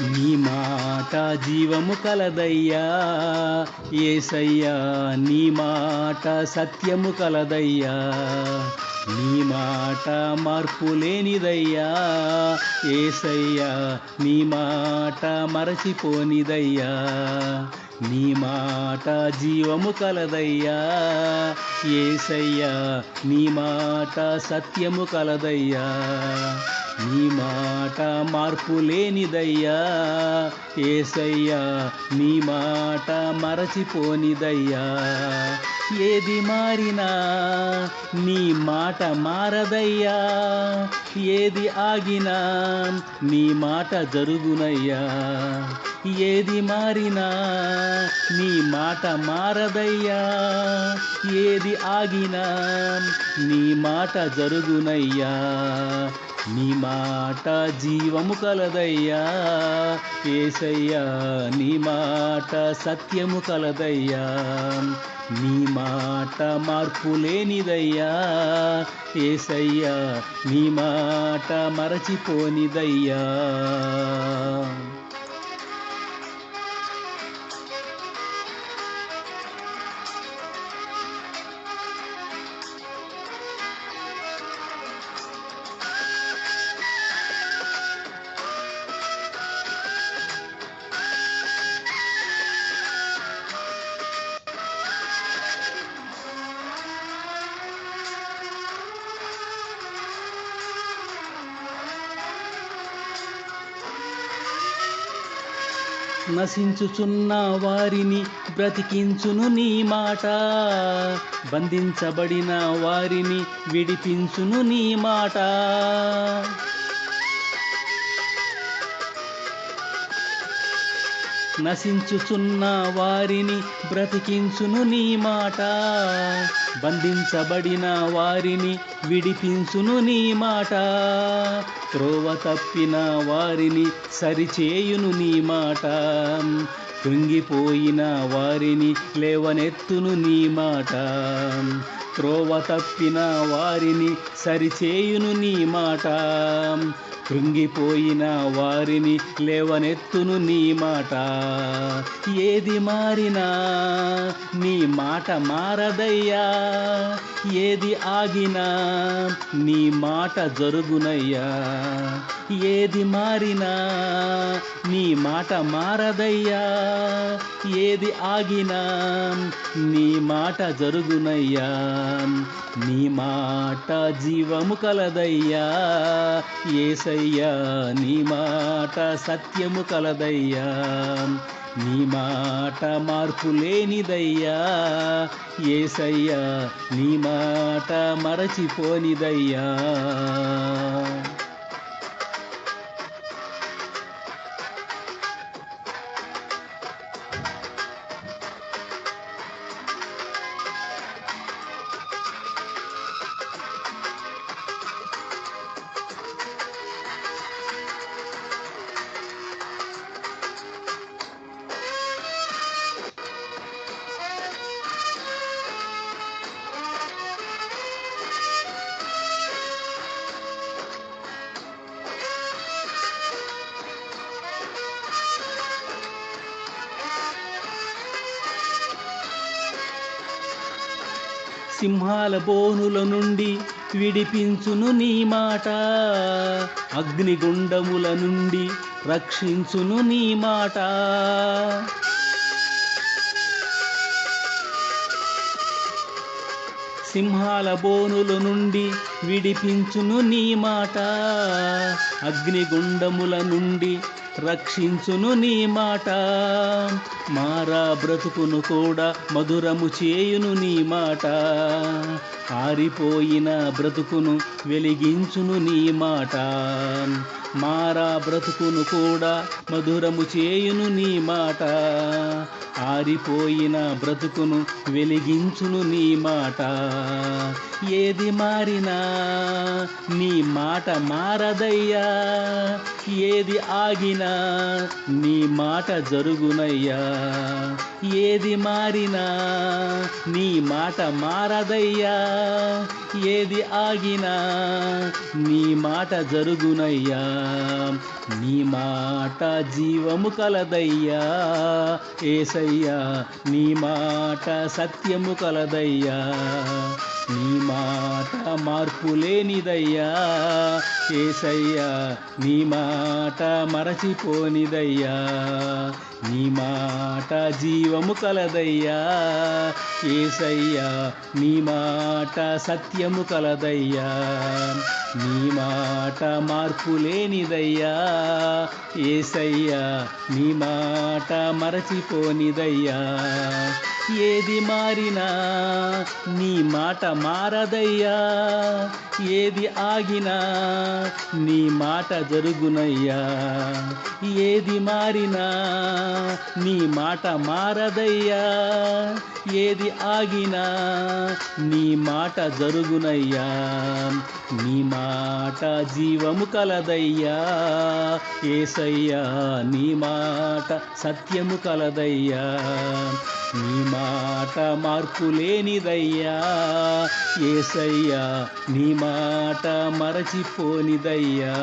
నీ మాట జీవము కలదయ్యా యేసయ్యా, నీ మాట సత్యము కలదయ్యా, నీ మాట మార్పు లేనిదయ్యా యేసయ్యా, నీ మాట మరచిపోనిదయ్యా, నీ మాట జీవము కలదయ్యా యేసయ్యా, నీ మాట సత్యము కలదయ్యా, నీ మాట మార్పు లేనిదయ్యా యేసయ్యా, నీ మాట మరచిపోనిదయ్యా. ఏది మారినా నీ మాట మారదయ్యా, ఏది ఆగినా నీ మాట జరుగునయ్యా, ఏది మారినా నీ మాట మారదయ్యా, ఏది ఆగినా నీ మాట జరుగునయ్యా, నీ మాట జీవము కలదయ్యా యేసయ్యా, నీ మాట సత్యము కలదయ్యా, నీ మాట మార్పు లేనిదయ్యా యేసయ్యా, నీ మాట మరచిపోనిదయ్యా. నశించుచున్న వారిని బ్రతికించును నీ మాట, బంధించబడిన వారిని విడిపించును నీ మాట, నశించుచున్న వారిని బ్రతికించును నీ మాట, బంధించబడిన వారిని విడిపించును నీ మాట, త్రోవ తప్పిన వారిని సరిచేయును నీ మాట, కృంగిపోయిన వారిని లేవనెత్తును నీ మాట, త్రోవ తప్పిన వారిని సరిచేయును నీ మాట, కృంగిపోయిన వారిని లేవనెత్తును నీ మాట. ఏది మారినా నీ మాట మారదయ్యా, ఏది ఆగినా నీ మాట జరుగునయ్యా, ఏది మారినా నీ మాట మారదయ్యా, ఏది ఆగినా నీ మాట జరుగునయ్యా, నీ మాట జీవము కలదయ్యా యేసయ్యా, నీ మాట సత్యము కలదయ్యా, నీ మాట మార్పు లేనిదయ్యా యేసయ్యా, నీ మాట మరచిపోనిదయ్యా. సింహాల బోనుల నుండి విడిపించును నీ మాట, అగ్నిగుండముల నుండి రక్షించును నీ మాట, సింహాల బోనుల నుండి విడిపించును నీ మాట, అగ్నిగుండముల నుండి రక్షించును నీ మాట, మారా బ్రతుకును కూడా మధురము చేయును నీ మాట, ఆరిపోయిన బ్రతుకును వెలిగించును నీ మాట, మారా బ్రతుకును కూడా మధురము చేయును నీ మాట, ఆరిపోయిన బ్రతుకును వెలిగించును నీ మాట. ఏది మారినా నీ మాట మారదయ్యా, ఏది ఆగినా నీ మాట జరుగునయ్యా, ఏది మారినా నీ మాట మారదయ్యా, ఏది ఆగినా నీ మాట జరుగునయ్యా, నీ మాట జీవము కలదయ్యా యేసయ్యా, నీ మాట సత్యము కలదయ్యా, నీ మాట మార్పు లేనిదయ్యా యేసయ్యా, నీ మాట మరచిపోనిదయ్యా, నీ మాట జీవము కలదయ్యా యేసయ్యా, నీ మాట సత్యము కలదయ్యా, నీ మాట మార్పు లేనిదయ్యా యేసయ్యా, నీ మాట మరచిపోనిదయ్యా. ఏది మారినా నీ మాట మారదయ్యా, ఏది ఆగినా నీ మాట జరుగునయ్యా, ఏది మారినా నీ మాట మారదయ్యా, ఏది ఆగినా నీ మాట జరుగునయ్యా, నీ మాట జీవము కలదయ్యా యేసయ్యా, నీ మాట సత్యము కలదయ్యా, నీ మాట మార్పు లేనిదయ్యా యేసయ్యా, నీ మాట మరచిపోనిదయ్యా.